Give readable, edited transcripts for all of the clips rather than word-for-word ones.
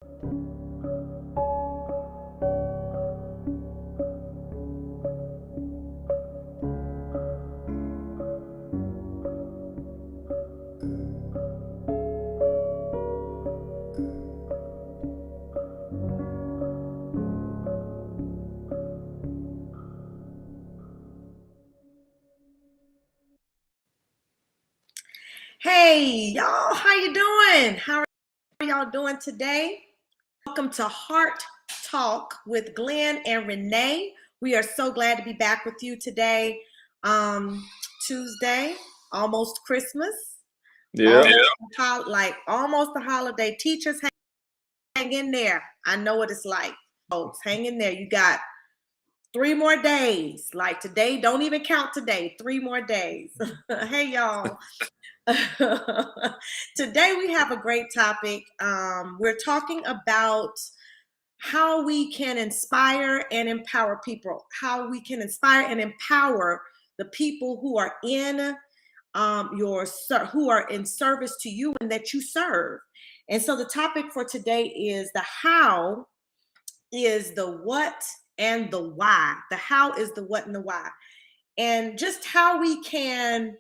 Hey, y'all, how you doing? How are y'all doing today? Welcome to Heart Talk with Glenn and Renee. We are so glad to be back with you today. Tuesday, almost Christmas, Yeah. almost the holiday. Teachers, hang in there. I know what it's like, folks. Hang in there. You got 3 more days. Like today, don't even count today. 3 more days. Hey, y'all. Today we have a great topic. We're talking about how we can inspire and empower people, how we can inspire and empower the people who are in who are in service to you and that you serve. And so the topic for today is the how is the what and the why. The how is the what and the why. And just how we can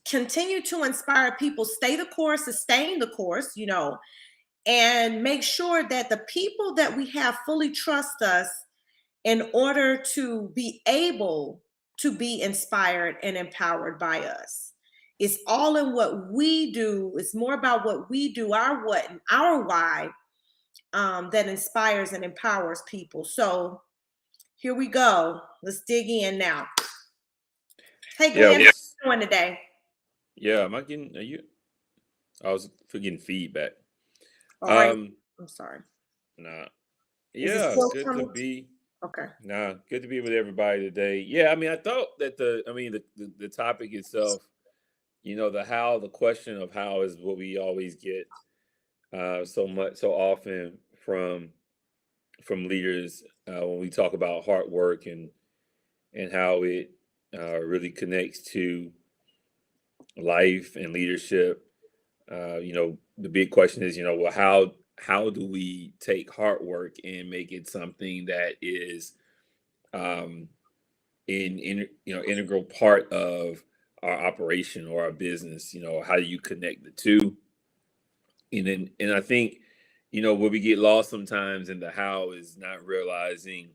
continue to inspire people, stay the course, sustain the course, and make sure that the people that we have fully trust us in order to be able to be inspired and empowered by us. It's all in what we do. It's more about what we do, our what and our why, that inspires and empowers people. So here we go. Let's dig in now. Hey, Glenn, how you doing today? Yeah, am I getting? I was getting feedback. All right. I'm sorry. Nah. Is it Yeah, still good coming? to be. Okay. Nah, good to be with everybody today. Yeah, I mean, I thought that the topic itself, the question of how is what we always get so often from leaders when we talk about hard work and how it really connects to life and leadership. The big question is, well, how do we take hard work and make it something that is um, integral part of our operation or our business? How do you connect the two? And I think, where we get lost sometimes in the how is not realizing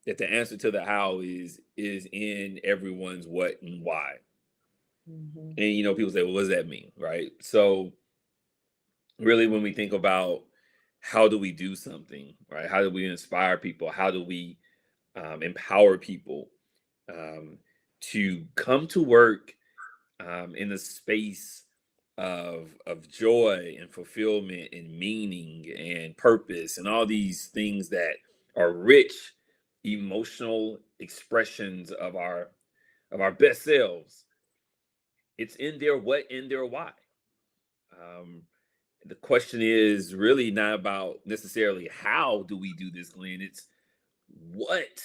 that the answer to the how is in everyone's what and why. Mm-hmm. And people say, well, what does that mean, right? So really, when we think about how do we do something, right? How do we inspire people? How do we empower people to come to work in a space of joy and fulfillment and meaning and purpose and all these things that are rich emotional expressions of our best selves? It's in their what and their why. Um, the question is really not about necessarily how do we do this, Glenn. It's what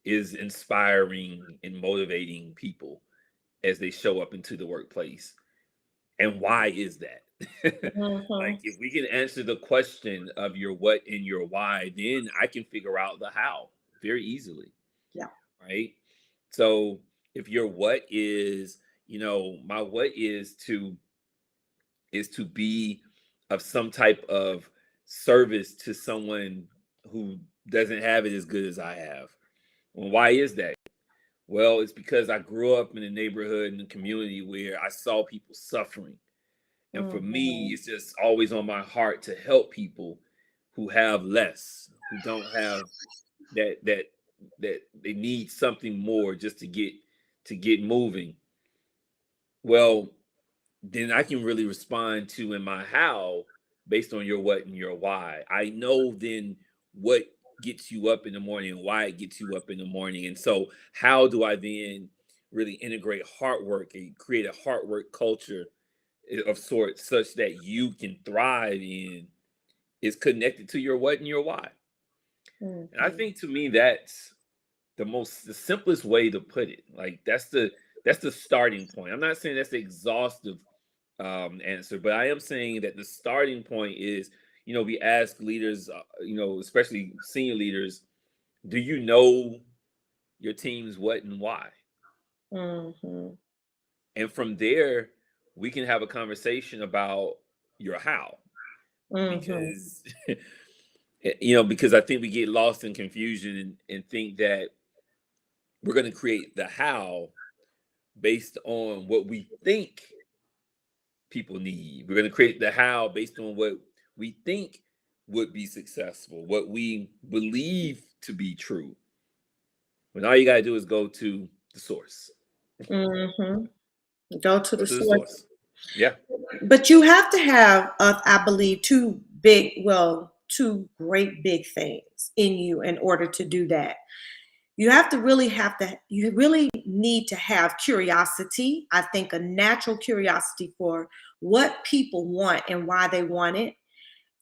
is inspiring and motivating people as they show up into the workplace, and why is that? Mm-hmm. Like, if we can answer the question of your what and your why, then I can figure out the how very easily. Yeah. Right. So if your what is, my what is to be of some type of service to someone who doesn't have it as good as I have. Well, why is that? Well, it's because I grew up in a neighborhood and a community where I saw people suffering. And for me, Mm-hmm. it's just always on my heart to help people who have less, who don't have that they need something more just to get moving. Well, then I can really respond to in my how based on your what and your why. I know then what gets you up in the morning and why it gets you up in the morning. And so how do I then really integrate hard work and create a hard work culture of sorts such that you can thrive in is connected to your what and your why. And I Mm-hmm. think to me that's the simplest way to put it. Like that's the starting point. I'm not saying that's the exhaustive answer, but I am saying that the starting point is, we ask leaders, especially senior leaders, do you know your team's what and why? Mm-hmm. And from there, we can have a conversation about your how, Mm-hmm. because because I think we get lost in confusion and think that we're going to create the how based on what we think people need. We're going to create the how based on what we think would be successful, what we believe to be true. When all you got to do is go to the source. Mm-hmm. Go to Go the to the source. source. Yeah. But you have to have, I believe, two great big things in you in order to do that. You really need to have curiosity. I think a natural curiosity for what people want and why they want it.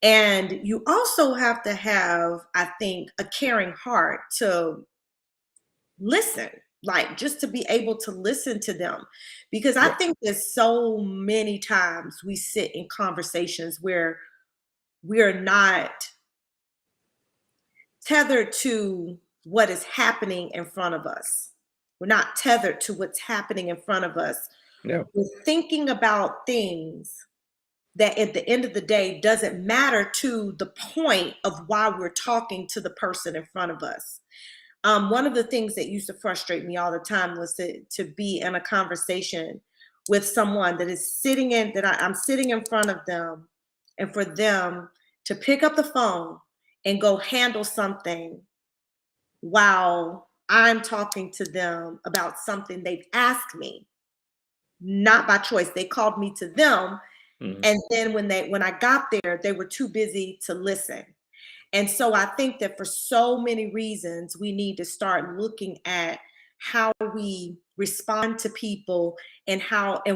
And you also have to have, I think, a caring heart to listen, like just to be able to listen to them. Because I Yeah. think there's so many times we sit in conversations where we're not tethered to what is happening in front of us. We're not tethered to what's happening in front of us. Yeah. We're thinking about things that at the end of the day doesn't matter to the point of why we're talking to the person in front of us. One of the things that used to frustrate me all the time was to be in a conversation with someone that is sitting in, I'm sitting in front of them, and for them to pick up the phone and go handle something while I'm talking to them about something they've asked me, not by choice. They called me to them. Mhm. And then when I got there, they were too busy to listen. And so I think that for so many reasons, we need to start looking at how we respond to people and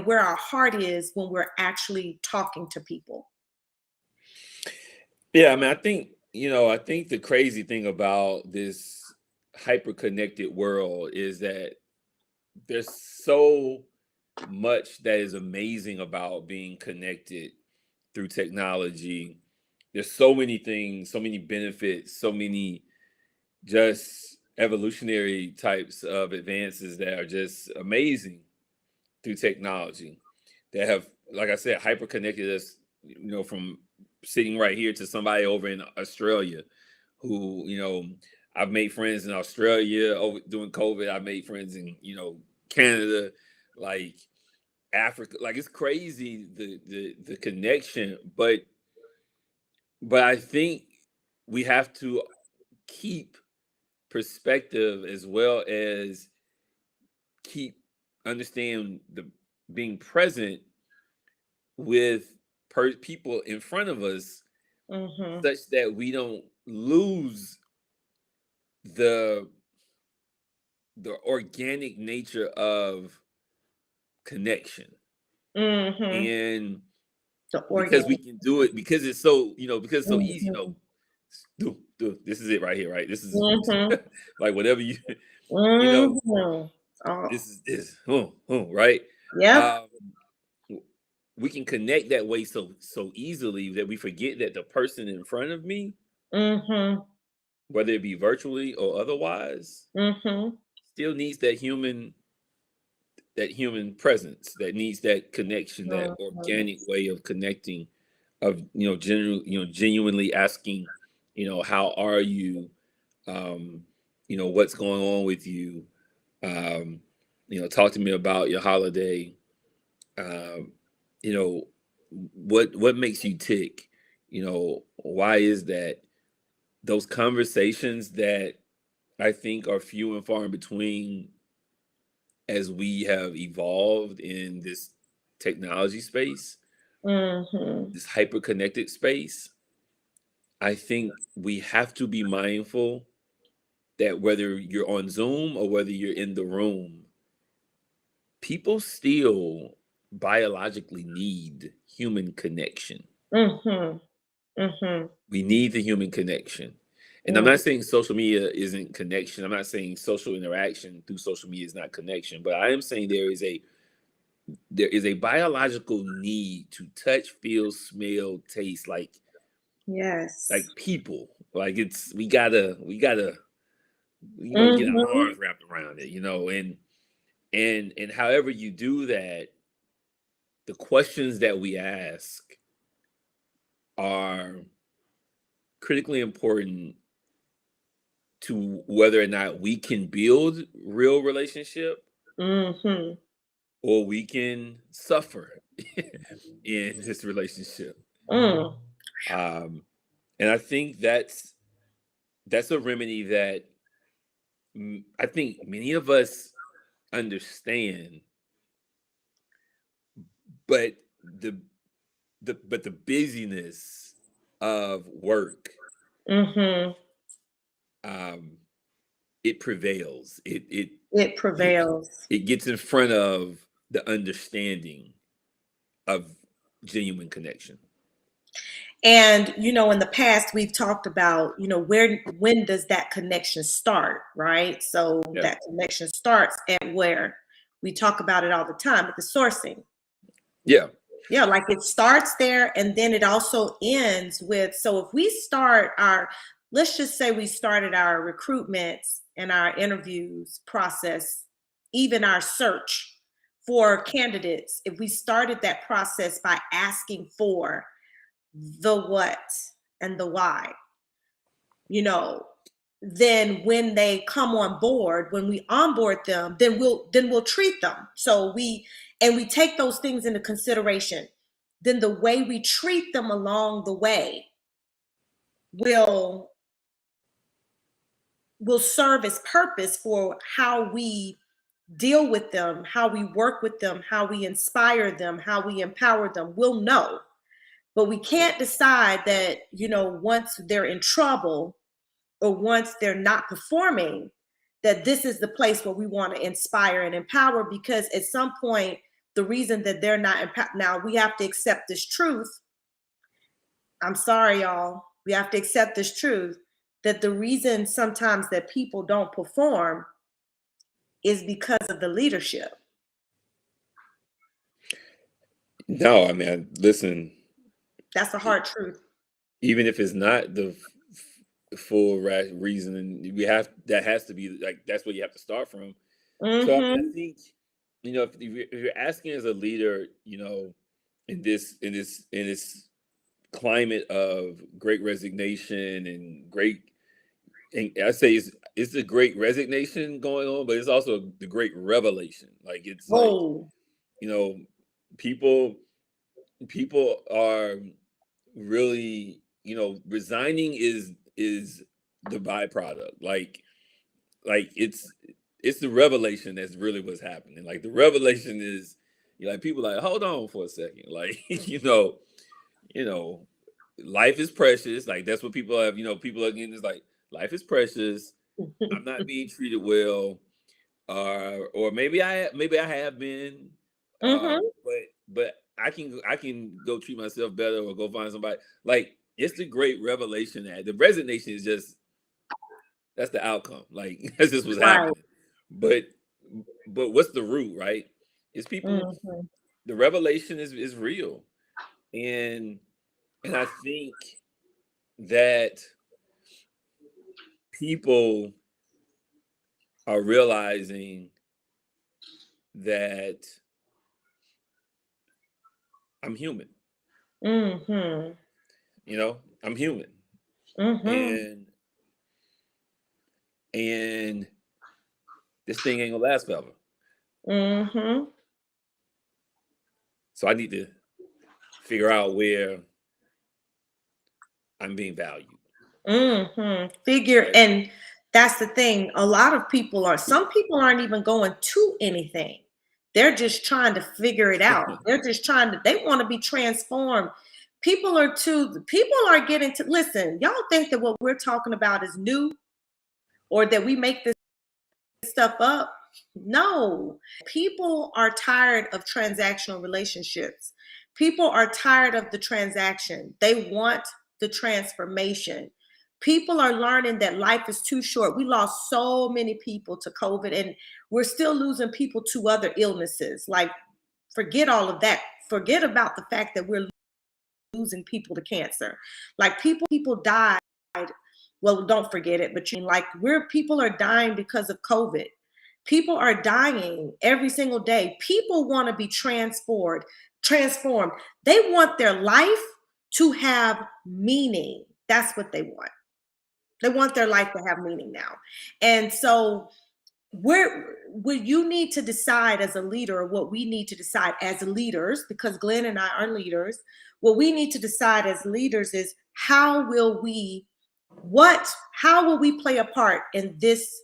where our heart is when we're actually talking to people. Yeah, I mean, I think the crazy thing about this hyper connected world is that there's so much that is amazing about being connected through technology. There's so many things, so many benefits, so many just evolutionary types of advances that are just amazing through technology that have, like I said, hyper connected us, from sitting right here to somebody over in Australia who, I've made friends in Australia over during COVID. I made friends in, Canada, like Africa. Like it's crazy the connection, but I think we have to keep perspective as well as keep understand the being present with people in front of us Mm-hmm. such that we don't lose the the organic nature of connection. Mm-hmm. And The because we organic. can do it, because it's so, because it's so easy, Mm-hmm. this is it right here, right? This is Mm-hmm. like whatever you you know Mm-hmm. Oh, this right. yep. um we can connect that way so easily that we forget that the person in front of me, Mm-hmm. whether it be virtually or otherwise, Mm-hmm. still needs that human presence, that needs that connection, that Mm-hmm. organic way of connecting, of genuinely asking, how are you, what's going on with you, um, talk to me about your holiday, um, you know what makes you tick, why is that, those conversations that I think are few and far in between as we have evolved in this technology space, Mm-hmm. this hyper connected space. I think we have to be mindful that whether you're on Zoom or whether you're in the room, people still biologically need human connection. Mm-hmm. Mm-hmm. We need the human connection. And I'm not saying social media isn't connection. I'm not saying social interaction through social media is not connection, but I am saying there is a biological need to touch, feel, smell, taste, like Yes. like people. Like it's we gotta get our Mm-hmm. arms wrapped around it, and however you do that, the questions that we ask are critically important to whether or not we can build real relationship Mm-hmm. or we can suffer in this relationship. Mm. Um, and I think that's a remedy that I think many of us understand, but the the busyness of work, Mm-hmm. um, it prevails. It It prevails. it gets in front of the understanding of genuine connection. And in the past we've talked about, when does that connection start, right? So Yeah. that connection starts at where we talk about it all the time, at the sourcing. Yeah. Yeah, like it starts there and then it also ends with, so if we start let's just say we started our recruitments and our interviews process, even our search for candidates, if we started that process by asking for the what and the why, you know, then when they come on board, when we onboard them, then we'll treat them. So we take those things into consideration. Then the way we treat them along the way will serve as purpose for how we deal with them, how we work with them, how we inspire them, how we empower them. We'll know. But we can't decide that, once they're in trouble or once they're not performing, that this is the place where we want to inspire and empower, because at some point, the reason that they're not now we have to accept this truth. I'm sorry, y'all. We have to accept this truth that the reason sometimes that people don't perform is because of the leadership. No, I mean, listen, That's a hard truth. even if it's not the full reason, and that has to be like that's where you have to start from. So I mean, I Mm-hmm. think if you're asking as a leader, in this climate of great resignation and I say it's the great resignation going on, but it's also the great revelation. Like it's like Whoa. you know, people people are really resigning is the byproduct. Like it's the revelation that's really what's happening. Like the revelation is like people like hold on for a second. Like you know life is precious. Like that's what people have. People again is like life is precious. I'm not being treated well, or maybe I have been, Mm-hmm. but I can go treat myself better or go find somebody. Like it's the great revelation that the resignation is just that's the outcome. Like that's just what's Right. happening. But what's the root, right? It's people. Mm-hmm. The revelation is real, and I think that people are realizing that I'm human. Mm-hmm. I'm human, Mm-hmm. and and this thing ain't gonna last forever. Mm-hmm. So I need to figure out where I'm being valued. Figure, Right? and that's the thing. Some people aren't even going to anything. They're just trying to figure it out. They want to be transformed. People are getting to listen. Y'all think that what we're talking about is new or that we make this stuff up? No. People are tired of transactional relationships. People are tired of the transaction. They want the transformation. People are learning that life is too short. We lost so many people to COVID, and we're still losing people to other illnesses. Like, forget all of that. Forget about the fact that we're losing people to cancer. Like people died. Well, don't forget it, but like people are dying because of COVID. People are dying every single day. People want to be transformed. They want their life to have meaning. That's what they want. They want their life to have meaning now. And so what you need to decide as a leader, or what we need to decide as leaders, because Glenn and I are leaders, what we need to decide as leaders is how will we play a part in this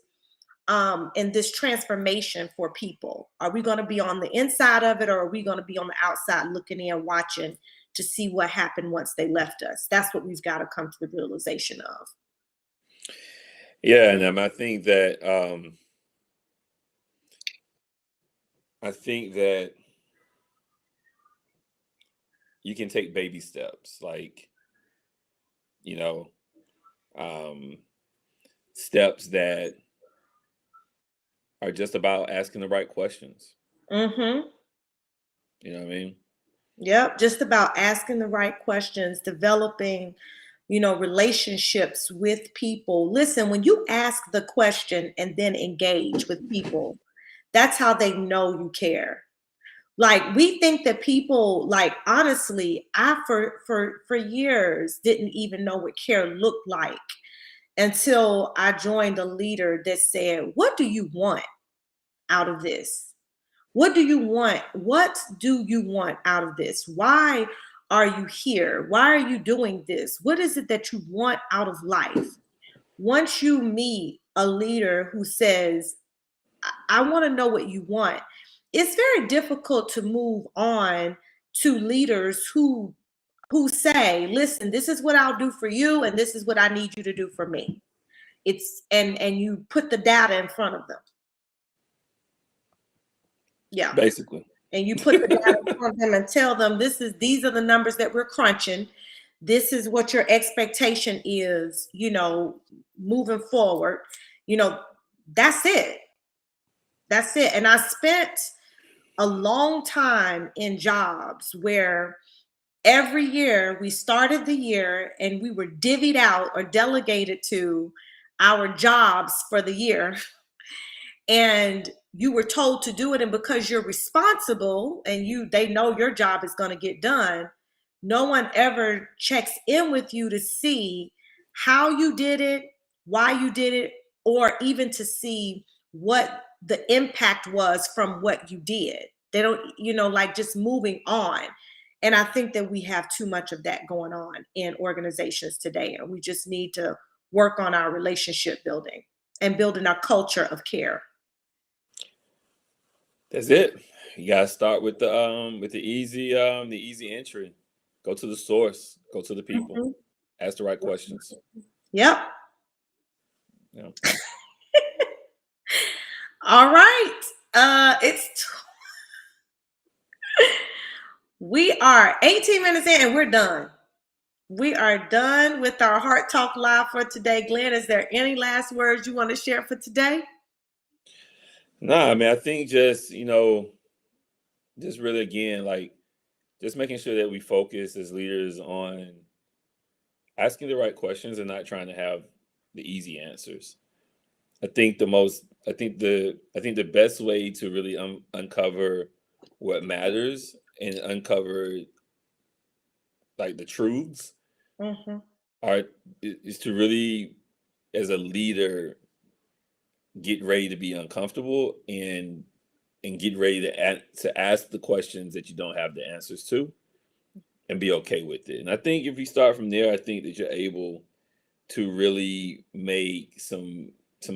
transformation for people? Are we going to be on the inside of it, or are we going to be on the outside looking in, watching to see what happened once they left us? That's what we've got to come to the realization of. Yeah, and I think that you can take baby steps, like, you know, steps that are just about asking the right questions. Mm-hmm. You know what I mean? Yep, just about asking the right questions, developing, relationships with people. Listen, when you ask the question and then engage with people, that's how they know you care. Like, we think that people, like, honestly, I for years didn't even know what care looked like until I joined a leader that said, "What do you want out of this? What do you want? What do you want out of this? Why are you here? Why are you doing this? What is it that you want out of life?" Once you meet a leader who says, I want to know what you want, it's very difficult to move on to leaders who say, "Listen, this is what I'll do for you, and this is what I need you to do for me." And you put the data in front of them. Yeah. Basically. And you put the data in front of them and tell them, these are the numbers that we're crunching. This is what your expectation is, moving forward. That's it. That's it. And I spent a long time in jobs where every year we started the year and we were divvied out or delegated to our jobs for the year. And you were told to do it, and because you're responsible and they know your job is going to get done, no one ever checks in with you to see how you did it, why you did it, or even to see what the impact was from what you did. They don't, like, just moving on. And I think that we have too much of that going on in organizations today, and we just need to work on our relationship building and building our culture of care. That's it. You gotta start with the easy entry. Go to the source. Go to the people. Mm-hmm. Ask the right questions. Yep. Yeah. All right. We are 18 minutes in and we're done. We are done with our Heart Talk Live for today. Glenn, is there any last words you want to share for today? No, I mean, I think just really, again, like, just making sure that we focus as leaders on asking the right questions and not trying to have the easy answers. I think the best way to really uncover what matters and uncover, like, the truths Mm-hmm. is to really, as a leader, get ready to be uncomfortable and get ready to ask the questions that you don't have the answers to, and be okay with it. And I think if you start from there, I think that you're able to really make some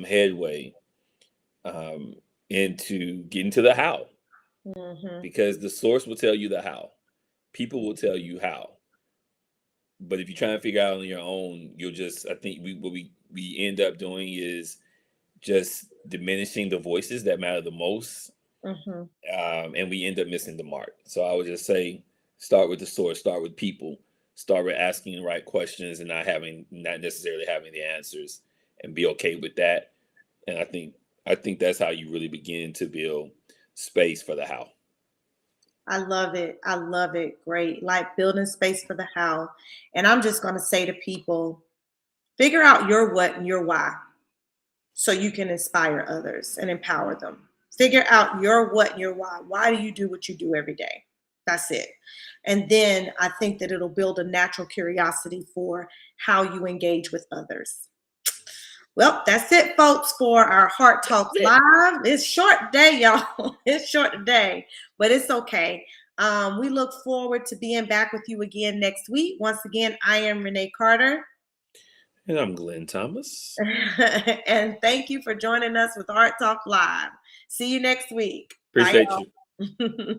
headway into getting to the how. Mm-hmm. Because the source will tell you the how. People will tell you how. But if you try to figure out on your own, I think what we end up doing is just diminishing the voices that matter the most. Mm-hmm. And we end up missing the mark. So I would just say, start with the source, start with people, start with asking the right questions and not necessarily having the answers, and be okay with that. And I think that's how you really begin to build space for the how. I love it. I love it. Great. Like building space for the how. And I'm just going to say to people, figure out your what and your why so you can inspire others and empower them. Figure out your what and your why. Why do you do what you do every day? That's it. And then I think that it'll build a natural curiosity for how you engage with others. Well, that's it, folks, for our Heart Talks That's it. Live. It's short day, y'all. It's short today, but it's okay. We look forward to being back with you again next week. Once again, I am Renee Carter. And I'm Glenn Thomas. And thank you for joining us with Heart Talk Live. See you next week. Bye, Appreciate you. y'all.